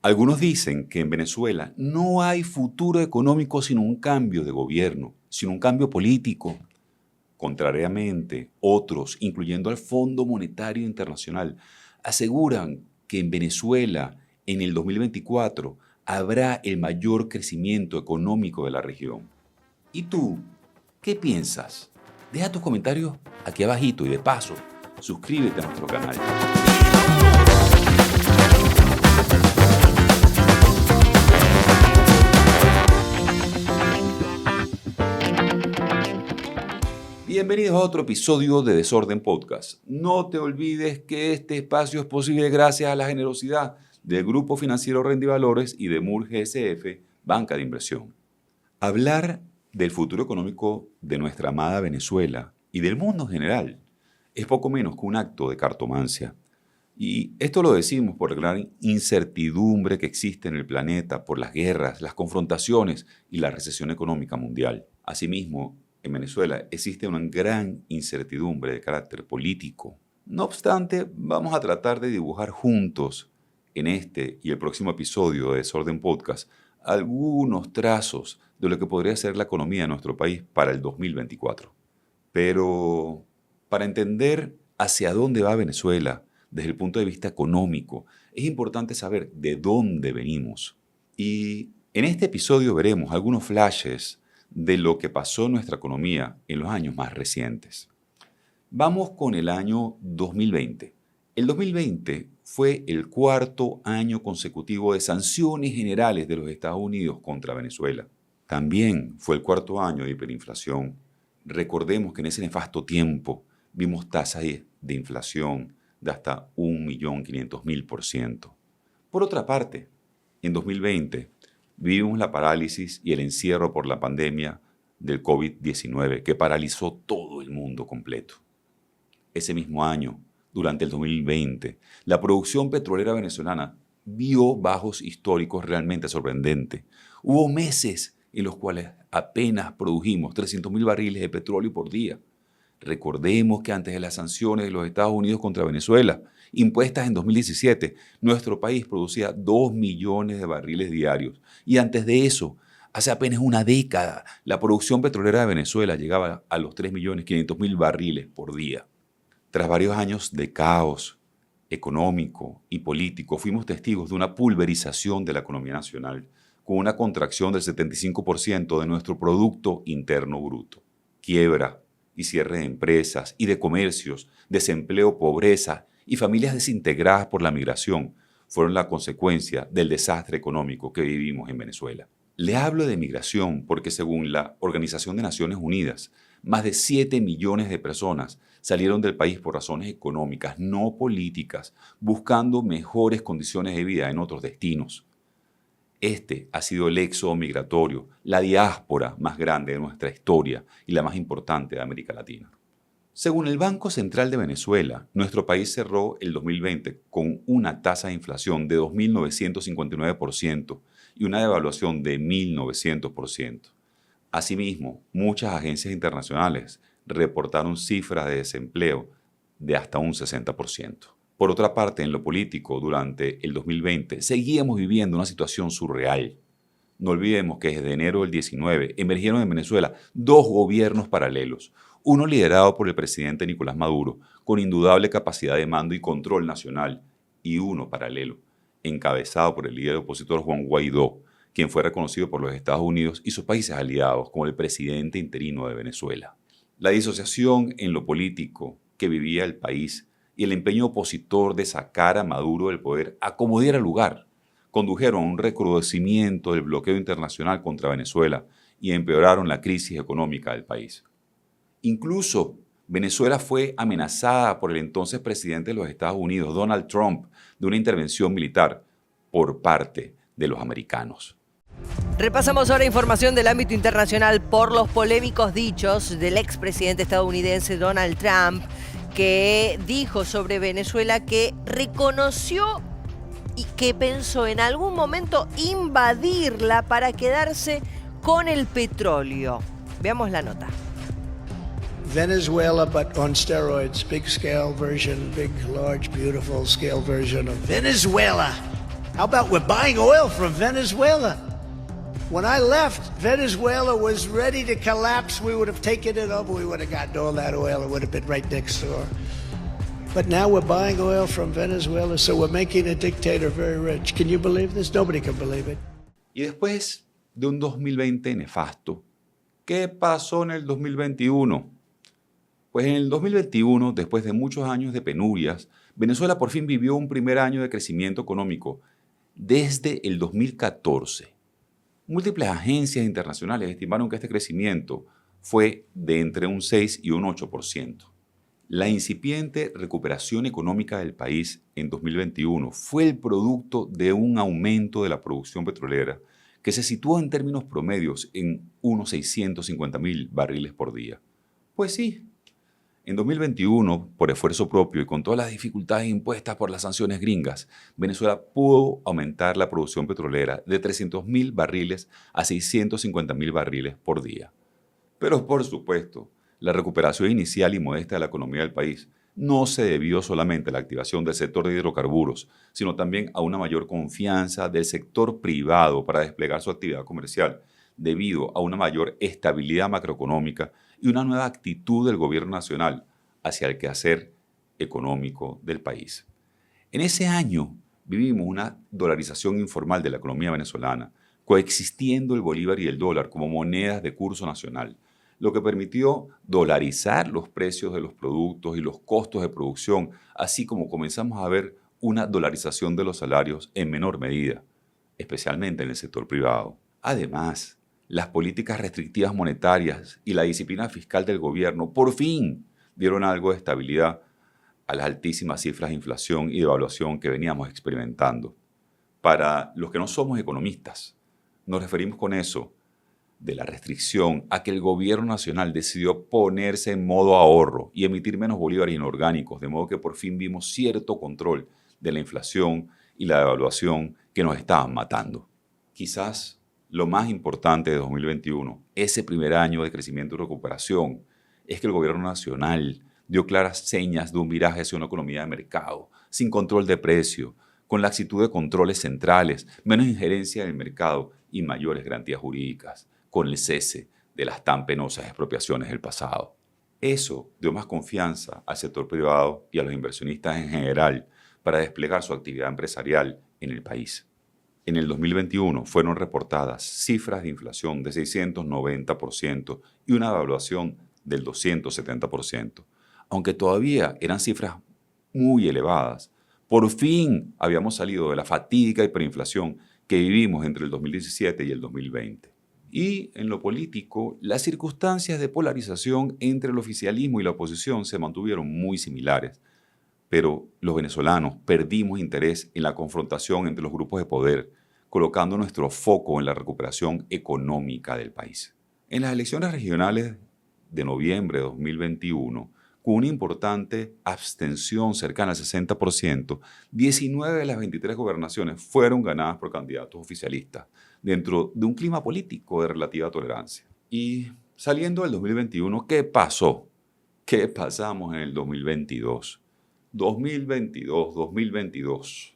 Algunos dicen que en Venezuela no hay futuro económico sin un cambio de gobierno, sin un cambio político. Contrariamente, otros, incluyendo al Fondo Monetario Internacional, aseguran que en Venezuela, en el 2024, habrá el mayor crecimiento económico de la región. ¿Y tú, qué piensas? Deja tus comentarios aquí abajito y de paso, suscríbete a nuestro canal. Bienvenidos a otro episodio de Desorden Podcast. No te olvides que este espacio es posible gracias a la generosidad del Grupo Financiero Rendivalores y de Moore GSF, Banca de Inversión. Hablar del futuro económico de nuestra amada Venezuela y del mundo en general es poco menos que un acto de cartomancia. Y esto lo decimos por la gran incertidumbre que existe en el planeta por las guerras, las confrontaciones y la recesión económica mundial. Asimismo, en Venezuela existe una gran incertidumbre de carácter político. No obstante, vamos a tratar de dibujar juntos en este y el próximo episodio de Desorden Podcast algunos trazos de lo que podría ser la economía de nuestro país para el 2024. Pero para entender hacia dónde va Venezuela desde el punto de vista económico, es importante saber de dónde venimos. Y en este episodio veremos algunos flashes de lo que pasó en nuestra economía en los años más recientes. Vamos con el año 2020. El 2020 fue el cuarto año consecutivo de sanciones generales de los Estados Unidos contra Venezuela. También fue el cuarto año de hiperinflación. Recordemos que en ese nefasto tiempo vimos tasas de inflación de hasta 1.500.000%. Por otra parte, en 2020 vivimos la parálisis y el encierro por la pandemia del COVID-19 que paralizó todo el mundo completo. Ese mismo año, durante el 2020, la producción petrolera venezolana vio bajos históricos realmente sorprendentes. Hubo meses en los cuales apenas produjimos 300.000 barriles de petróleo por día. Recordemos que antes de las sanciones de los Estados Unidos contra Venezuela, impuestas en 2017, nuestro país producía 2 millones de barriles diarios. Y antes de eso, hace apenas una década, la producción petrolera de Venezuela llegaba a los 3.500.000 barriles por día. Tras varios años de caos económico y político, fuimos testigos de una pulverización de la economía nacional, con una contracción del 75% de nuestro Producto Interno Bruto. Quiebra y cierre de empresas y de comercios, desempleo, pobreza y familias desintegradas por la migración fueron la consecuencia del desastre económico que vivimos en Venezuela. Le hablo de migración porque según la Organización de Naciones Unidas, más de 7 millones de personas salieron del país por razones económicas, no políticas, buscando mejores condiciones de vida en otros destinos. Este ha sido el éxodo migratorio, la diáspora más grande de nuestra historia y la más importante de América Latina. Según el Banco Central de Venezuela, nuestro país cerró el 2020 con una tasa de inflación de 2.959% y una devaluación de 1.900%. Asimismo, muchas agencias internacionales reportaron cifras de desempleo de hasta un 60%. Por otra parte, en lo político, durante el 2020, seguíamos viviendo una situación surreal. No olvidemos que desde enero del 19 emergieron en Venezuela 2 gobiernos paralelos, uno liderado por el presidente Nicolás Maduro, con indudable capacidad de mando y control nacional, y uno paralelo, encabezado por el líder opositor Juan Guaidó, quien fue reconocido por los Estados Unidos y sus países aliados como el presidente interino de Venezuela. La disociación en lo político que vivía el país y el empeño opositor de sacar a Maduro del poder a como diera lugar, condujeron a un recrudecimiento del bloqueo internacional contra Venezuela y empeoraron la crisis económica del país. Incluso Venezuela fue amenazada por el entonces presidente de los Estados Unidos, Donald Trump, de una intervención militar por parte de los americanos. Repasamos ahora información del ámbito internacional por los polémicos dichos del expresidente estadounidense Donald Trump, que dijo sobre Venezuela que reconoció y que pensó en algún momento invadirla para quedarse con el petróleo. Veamos la nota. Venezuela, but on steroids. Big scale version, big, large, beautiful scale version of Venezuela. How about we're buying oil from Venezuela? When I left, Venezuela was ready to collapse. We would have taken it over. We would have gotten all that oil. It would have been right next door. But now we're buying oil from Venezuela, so we're making a dictator very rich. Can you believe this? Nobody can believe it. Y después de un 2020 nefasto, ¿qué pasó en el 2021? Pues en el 2021, después de muchos años de penurias, Venezuela por fin vivió un primer año de crecimiento económico desde el 2014. Múltiples agencias internacionales estimaron que este crecimiento fue de entre un 6 y un 8%. La incipiente recuperación económica del país en 2021 fue el producto de un aumento de la producción petrolera que se situó en términos promedios en unos 650.000 barriles por día. Pues sí, en 2021, por esfuerzo propio y con todas las dificultades impuestas por las sanciones gringas, Venezuela pudo aumentar la producción petrolera de 300.000 barriles a 650.000 barriles por día. Pero por supuesto, la recuperación inicial y modesta de la economía del país no se debió solamente a la activación del sector de hidrocarburos, sino también a una mayor confianza del sector privado para desplegar su actividad comercial, debido a una mayor estabilidad macroeconómica y una nueva actitud del gobierno nacional hacia el quehacer económico del país. En ese año vivimos una dolarización informal de la economía venezolana, coexistiendo el bolívar y el dólar como monedas de curso nacional, lo que permitió dolarizar los precios de los productos y los costos de producción, así como comenzamos a ver una dolarización de los salarios en menor medida, especialmente en el sector privado. Además, las políticas restrictivas monetarias y la disciplina fiscal del gobierno por fin dieron algo de estabilidad a las altísimas cifras de inflación y devaluación que veníamos experimentando. Para los que no somos economistas, nos referimos con eso de la restricción a que el gobierno nacional decidió ponerse en modo ahorro y emitir menos bolívares inorgánicos, de modo que por fin vimos cierto control de la inflación y la devaluación que nos estaban matando. Quizás lo más importante de 2021, ese primer año de crecimiento y recuperación, es que el gobierno nacional dio claras señas de un viraje hacia una economía de mercado, sin control de precio, con laxitud de controles centrales, menos injerencia en el mercado y mayores garantías jurídicas, con el cese de las tan penosas expropiaciones del pasado. Eso dio más confianza al sector privado y a los inversionistas en general para desplegar su actividad empresarial en el país. En el 2021 fueron reportadas cifras de inflación de 690% y una devaluación del 270%. Aunque todavía eran cifras muy elevadas, por fin habíamos salido de la fatídica hiperinflación que vivimos entre el 2017 y el 2020. Y en lo político, las circunstancias de polarización entre el oficialismo y la oposición se mantuvieron muy similares. Pero los venezolanos perdimos interés en la confrontación entre los grupos de poder, colocando nuestro foco en la recuperación económica del país. En las elecciones regionales de noviembre de 2021, con una importante abstención cercana al 60%, 19 de las 23 gobernaciones fueron ganadas por candidatos oficialistas, dentro de un clima político de relativa tolerancia. Y saliendo del 2021, ¿qué pasó? ¿Qué pasamos en el 2022? 2022.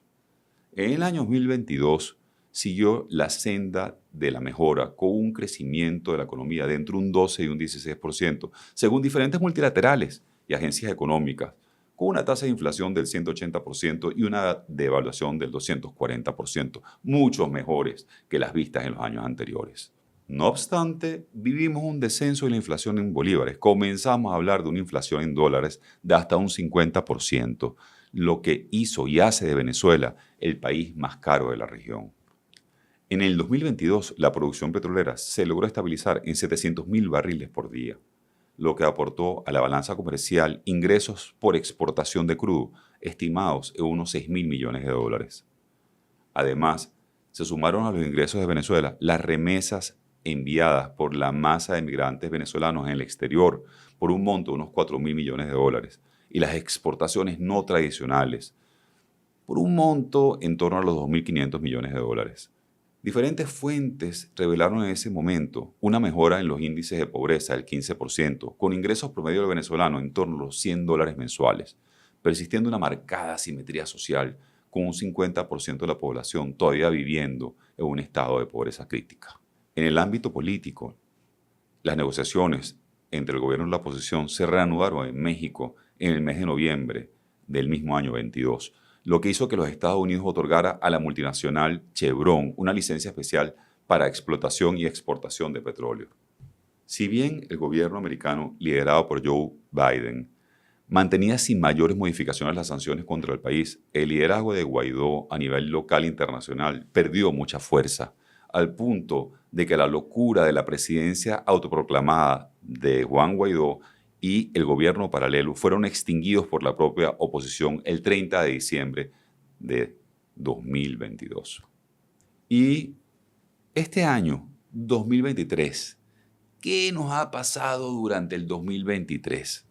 En el año 2022 siguió la senda de la mejora con un crecimiento de la economía de entre un 12 y un 16%, según diferentes multilaterales y agencias económicas, con una tasa de inflación del 180% y una devaluación del 240%, mucho mejores que las vistas en los años anteriores. No obstante, vivimos un descenso de la inflación en bolívares. Comenzamos a hablar de una inflación en dólares de hasta un 50%, lo que hizo y hace de Venezuela el país más caro de la región. En el 2022, la producción petrolera se logró estabilizar en 700.000 barriles por día, lo que aportó a la balanza comercial ingresos por exportación de crudo estimados en unos 6.000 millones de dólares. Además, se sumaron a los ingresos de Venezuela las remesas enviadas por la masa de migrantes venezolanos en el exterior por un monto de unos 4.000 millones de dólares y las exportaciones no tradicionales por un monto en torno a los 2.500 millones de dólares. Diferentes fuentes revelaron en ese momento una mejora en los índices de pobreza del 15%, con ingresos promedio del venezolano en torno a los $100 mensuales, persistiendo una marcada asimetría social con un 50% de la población todavía viviendo en un estado de pobreza crítica. En el ámbito político, las negociaciones entre el gobierno y la oposición se reanudaron en México en el mes de noviembre del mismo año 22, lo que hizo que los Estados Unidos otorgara a la multinacional Chevron una licencia especial para explotación y exportación de petróleo. Si bien el gobierno americano, liderado por Joe Biden, mantenía sin mayores modificaciones las sanciones contra el país, el liderazgo de Guaidó a nivel local e internacional perdió mucha fuerza, al punto de que la locura de la presidencia autoproclamada de Juan Guaidó y el gobierno paralelo fueron extinguidos por la propia oposición el 30 de diciembre de 2022. Y este año, 2023, ¿qué nos ha pasado durante el 2023?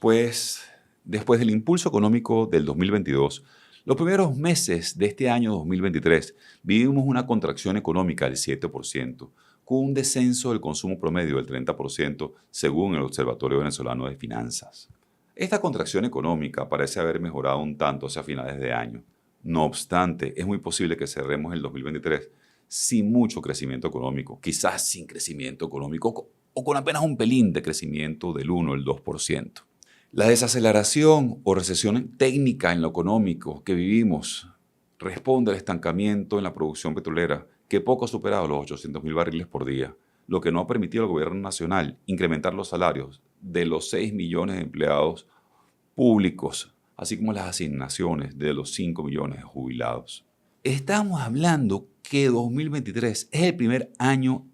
Pues, después del impulso económico del 2022, los primeros meses de este año 2023 vivimos una contracción económica del 7%, con un descenso del consumo promedio del 30%, según el Observatorio Venezolano de Finanzas. Esta contracción económica parece haber mejorado un tanto hacia finales de año. No obstante, es muy posible que cerremos el 2023 sin mucho crecimiento económico, quizás sin crecimiento económico o con apenas un pelín de crecimiento del 1 o el 2%. La desaceleración o recesión técnica en lo económico que vivimos responde al estancamiento en la producción petrolera, que poco ha superado los 800.000 barriles por día, lo que no ha permitido al gobierno nacional incrementar los salarios de los 6 millones de empleados públicos, así como las asignaciones de los 5 millones de jubilados. Estamos hablando que 2023 es el primer año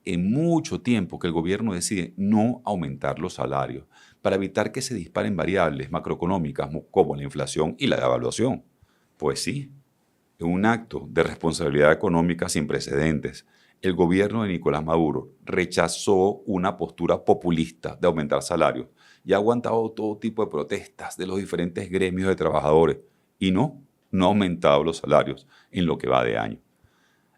en mucho tiempo que el gobierno decide no aumentar los salarios para evitar que se disparen variables macroeconómicas como la inflación y la devaluación. Pues sí, en un acto de responsabilidad económica sin precedentes, el gobierno de Nicolás Maduro rechazó una postura populista de aumentar salarios y ha aguantado todo tipo de protestas de los diferentes gremios de trabajadores y no ha aumentado los salarios en lo que va de año.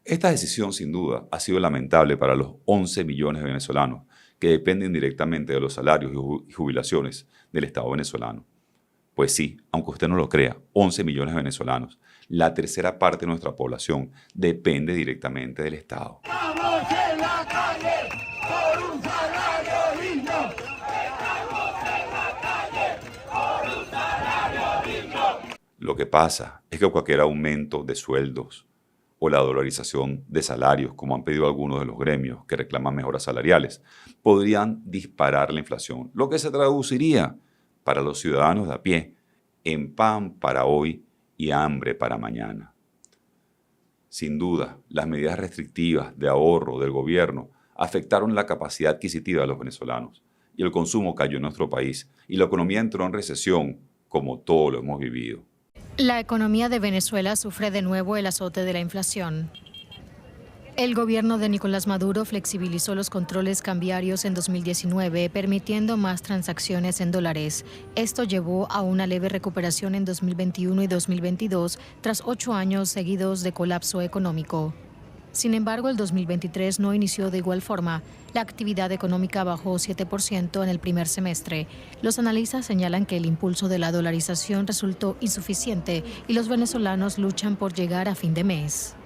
Esta decisión, sin duda, ha sido lamentable para los 11 millones de venezolanos que dependen directamente de los salarios y jubilaciones del Estado venezolano. Pues sí, aunque usted no lo crea, 11 millones de venezolanos, la tercera parte de nuestra población, depende directamente del Estado. ¡Estamos en la calle por un salario digno! ¡Estamos en la calle por un salario digno! Lo que pasa es que cualquier aumento de sueldos o la dolarización de salarios, como han pedido algunos de los gremios que reclaman mejoras salariales, podrían disparar la inflación, lo que se traduciría para los ciudadanos de a pie en pan para hoy y hambre para mañana. Sin duda, las medidas restrictivas de ahorro del gobierno afectaron la capacidad adquisitiva de los venezolanos y el consumo cayó en nuestro país y la economía entró en recesión, como todos lo hemos vivido. La economía de Venezuela sufre de nuevo el azote de la inflación. El gobierno de Nicolás Maduro flexibilizó los controles cambiarios en 2019, permitiendo más transacciones en dólares. Esto llevó a una leve recuperación en 2021 y 2022, tras 8 años seguidos de colapso económico. Sin embargo, el 2023 no inició de igual forma. La actividad económica bajó 7% en el primer semestre. Los analistas señalan que el impulso de la dolarización resultó insuficiente y los venezolanos luchan por llegar a fin de mes.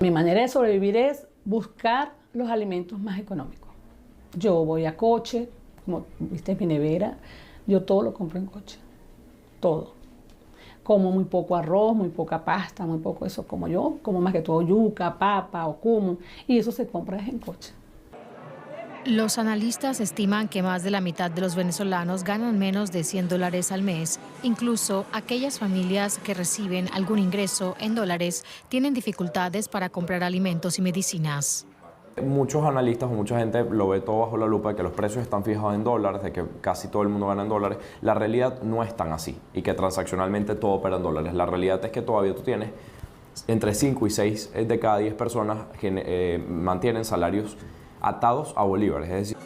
Mi manera de sobrevivir es buscar los alimentos más económicos. Yo voy a coche, como viste mi nevera, yo todo lo compro en coche, todo. Como muy poco arroz, muy poca pasta, muy poco eso como yo, como más que todo yuca, papa o kumu, y eso se compra en coche. Los analistas estiman que más de la mitad de los venezolanos ganan menos de $100 al mes. Incluso aquellas familias que reciben algún ingreso en dólares tienen dificultades para comprar alimentos y medicinas. Muchos analistas o mucha gente lo ve todo bajo la lupa de que los precios están fijados en dólares, de que casi todo el mundo gana en dólares. La realidad no es tan así y que transaccionalmente todo opera en dólares. La realidad es que todavía tú tienes entre 5 y 6 de cada 10 personas que mantienen salarios atados a bolívares, es decir,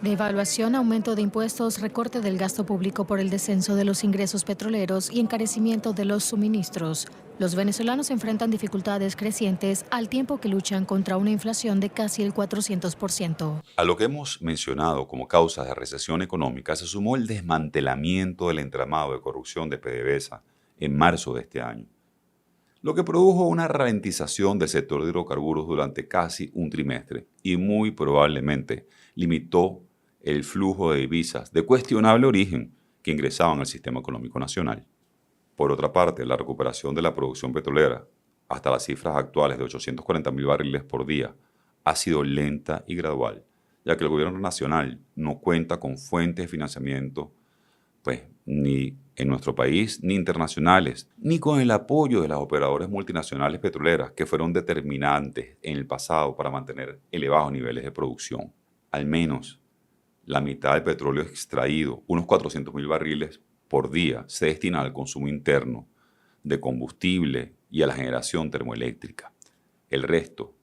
Devaluación, aumento de impuestos, recorte del gasto público por el descenso de los ingresos petroleros y encarecimiento de los suministros. Los venezolanos enfrentan dificultades crecientes al tiempo que luchan contra una inflación de casi el 400%. A lo que hemos mencionado como causas de recesión económica se sumó el desmantelamiento del entramado de corrupción de PDVSA en marzo de este año, lo que produjo una ralentización del sector de hidrocarburos durante casi un trimestre y muy probablemente limitó el flujo de divisas de cuestionable origen que ingresaban al sistema económico nacional. Por otra parte, la recuperación de la producción petrolera hasta las cifras actuales de 840.000 barriles por día ha sido lenta y gradual, ya que el gobierno nacional no cuenta con fuentes de financiamiento, ni en nuestro país, ni internacionales, ni con el apoyo de las operadoras multinacionales petroleras que fueron determinantes en el pasado para mantener elevados niveles de producción. Al menos la mitad del petróleo extraído, unos 400.000 barriles por día, se destina al consumo interno de combustible y a la generación termoeléctrica. El resto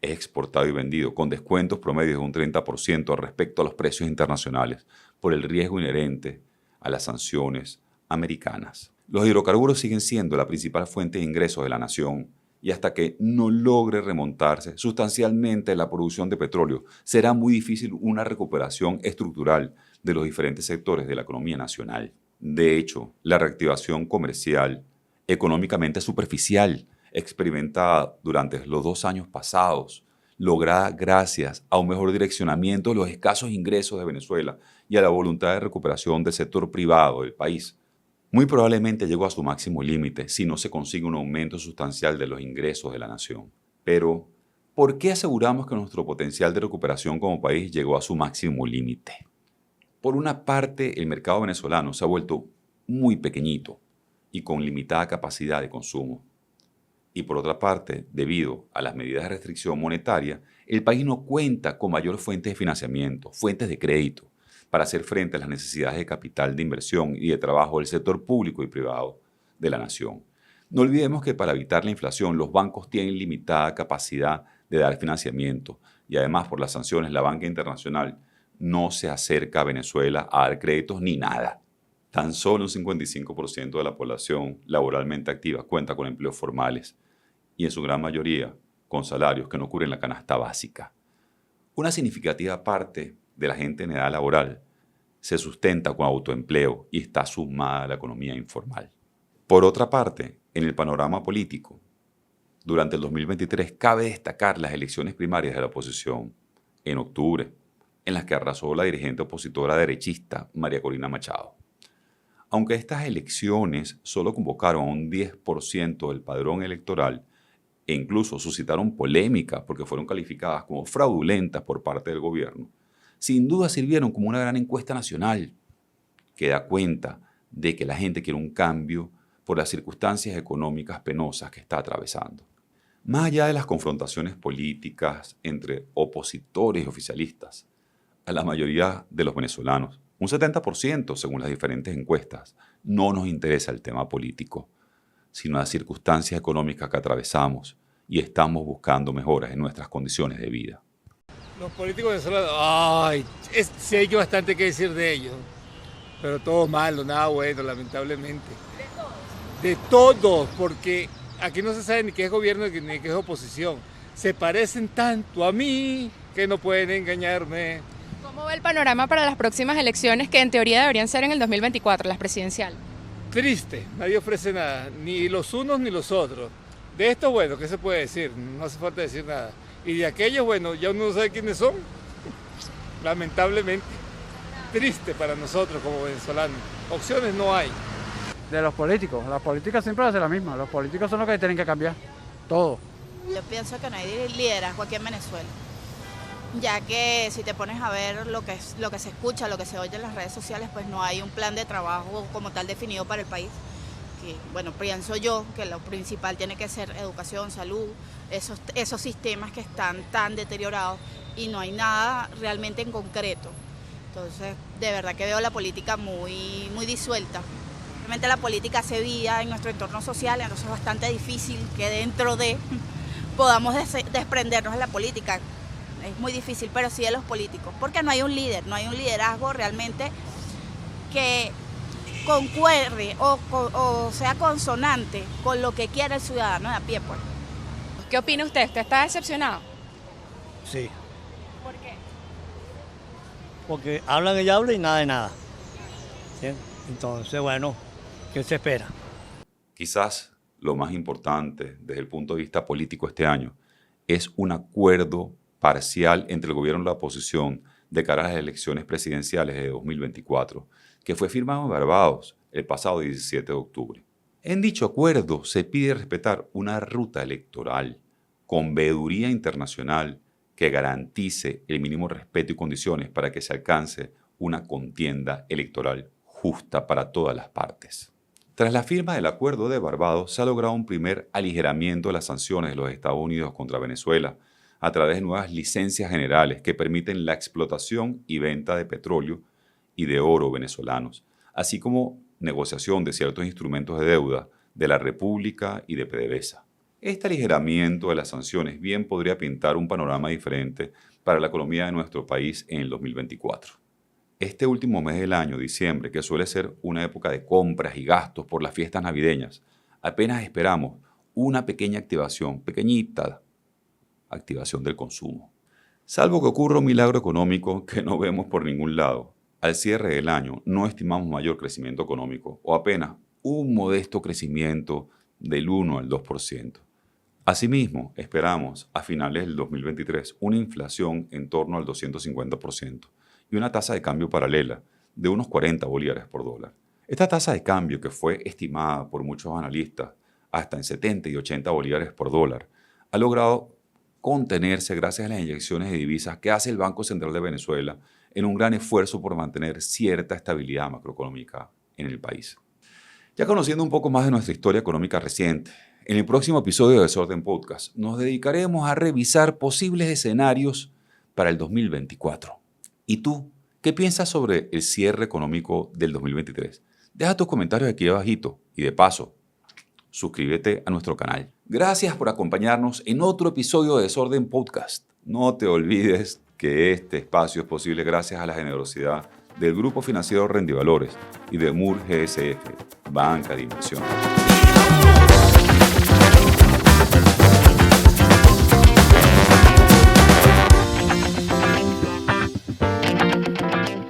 es exportado y vendido con descuentos promedios de un 30% respecto a los precios internacionales por el riesgo inherente a las sanciones americanas. Los hidrocarburos siguen siendo la principal fuente de ingresos de la nación y hasta que no logre remontarse sustancialmente la producción de petróleo, será muy difícil una recuperación estructural de los diferentes sectores de la economía nacional. De hecho, la reactivación comercial económicamente superficial experimentada durante los 2 años pasados, lograda gracias a un mejor direccionamiento de los escasos ingresos de Venezuela y a la voluntad de recuperación del sector privado del país, muy probablemente llegó a su máximo límite si no se consigue un aumento sustancial de los ingresos de la nación. Pero, ¿por qué aseguramos que nuestro potencial de recuperación como país llegó a su máximo límite? Por una parte, el mercado venezolano se ha vuelto muy pequeñito y con limitada capacidad de consumo. Y por otra parte, debido a las medidas de restricción monetaria, el país no cuenta con mayor fuente de financiamiento, fuentes de crédito, para hacer frente a las necesidades de capital de inversión y de trabajo del sector público y privado de la nación. No olvidemos que para evitar la inflación, los bancos tienen limitada capacidad de dar financiamiento y además por las sanciones la banca internacional no se acerca a Venezuela a dar créditos ni nada. Tan solo un 55% de la población laboralmente activa cuenta con empleos formales y en su gran mayoría con salarios que no cubren la canasta básica. Una significativa parte de la gente en edad laboral se sustenta con autoempleo y está sumada a la economía informal. Por otra parte, en el panorama político, durante el 2023 cabe destacar las elecciones primarias de la oposición en octubre, en las que arrasó la dirigente opositora derechista María Corina Machado. Aunque estas elecciones solo convocaron a un 10% del padrón electoral e incluso suscitaron polémica porque fueron calificadas como fraudulentas por parte del gobierno, sin duda sirvieron como una gran encuesta nacional que da cuenta de que la gente quiere un cambio por las circunstancias económicas penosas que está atravesando. Más allá de las confrontaciones políticas entre opositores y oficialistas, a la mayoría de los venezolanos, un 70% según las diferentes encuestas, no nos interesa el tema político, sino las circunstancias económicas que atravesamos y estamos buscando mejoras en nuestras condiciones de vida. Los políticos venezolanos, sí hay bastante que decir de ellos, pero todo malo, nada bueno, lamentablemente. ¿De todos? De todos, porque aquí no se sabe ni qué es gobierno ni qué es oposición. Se parecen tanto a mí que no pueden engañarme. ¿Cómo ve el panorama para las próximas elecciones que en teoría deberían ser en el 2024, las presidenciales? Triste, nadie ofrece nada, ni los unos ni los otros. De esto, bueno, ¿qué se puede decir? No hace falta decir nada. Y de aquellos, bueno, ya uno no sabe quiénes son, lamentablemente. Triste para nosotros como venezolanos. Opciones no hay. De los políticos, la política siempre hace la misma. Los políticos son los que tienen que cambiar todo. Yo pienso que no hay liderazgo aquí en Venezuela, ya que si te pones a ver lo que se escucha, lo que se oye en las redes sociales, pues no hay un plan de trabajo como tal definido para el país. Que, bueno, pienso yo que lo principal tiene que ser educación, salud, esos sistemas que están tan deteriorados y no hay nada realmente en concreto. Entonces, de verdad que veo la política muy, muy disuelta. Realmente la política hace vida en nuestro entorno social, entonces es bastante difícil que dentro de podamos desprendernos de la política. Es muy difícil, pero sí de los políticos, porque no hay un líder, no hay un liderazgo realmente que concuerde o sea consonante con lo que quiere el ciudadano de a pie, pues. ¿Qué opina usted? ¿Usted está decepcionado? Sí. ¿Por qué? Porque hablan y hablan y nada de nada. ¿Sí? Entonces, bueno, ¿qué se espera? Quizás lo más importante desde el punto de vista político este año es un acuerdo parcial entre el gobierno y la oposición de cara a las elecciones presidenciales de 2024, que fue firmado en Barbados el pasado 17 de octubre. En dicho acuerdo se pide respetar una ruta electoral con veeduría internacional que garantice el mínimo respeto y condiciones para que se alcance una contienda electoral justa para todas las partes. Tras la firma del acuerdo de Barbados, se ha logrado un primer aligeramiento de las sanciones de los Estados Unidos contra Venezuela a través de nuevas licencias generales que permiten la explotación y venta de petróleo y de oro venezolanos, así como negociación de ciertos instrumentos de deuda de la República y de PDVSA. Este aligeramiento de las sanciones bien podría pintar un panorama diferente para la economía de nuestro país en el 2024. Este último mes del año, diciembre, que suele ser una época de compras y gastos por las fiestas navideñas, apenas esperamos una pequeña activación, pequeñita activación del consumo. Salvo que ocurra un milagro económico que no vemos por ningún lado, al cierre del año no estimamos mayor crecimiento económico o apenas un modesto crecimiento del 1 al 2%. Asimismo, esperamos a finales del 2023 una inflación en torno al 250% y una tasa de cambio paralela de unos 40 bolívares por dólar. Esta tasa de cambio, que fue estimada por muchos analistas hasta en 70 y 80 bolívares por dólar, ha logrado contenerse gracias a las inyecciones de divisas que hace el Banco Central de Venezuela en un gran esfuerzo por mantener cierta estabilidad macroeconómica en el país. Ya conociendo un poco más de nuestra historia económica reciente, en el próximo episodio de Desorden Podcast nos dedicaremos a revisar posibles escenarios para el 2024. ¿Y tú qué piensas sobre el cierre económico del 2023? Deja tus comentarios aquí abajito y de paso, suscríbete a nuestro canal. Gracias por acompañarnos en otro episodio de Desorden Podcast. No te olvides que este espacio es posible gracias a la generosidad del Grupo Financiero Rendivalores y de Moore GSF, Banca de Inversión.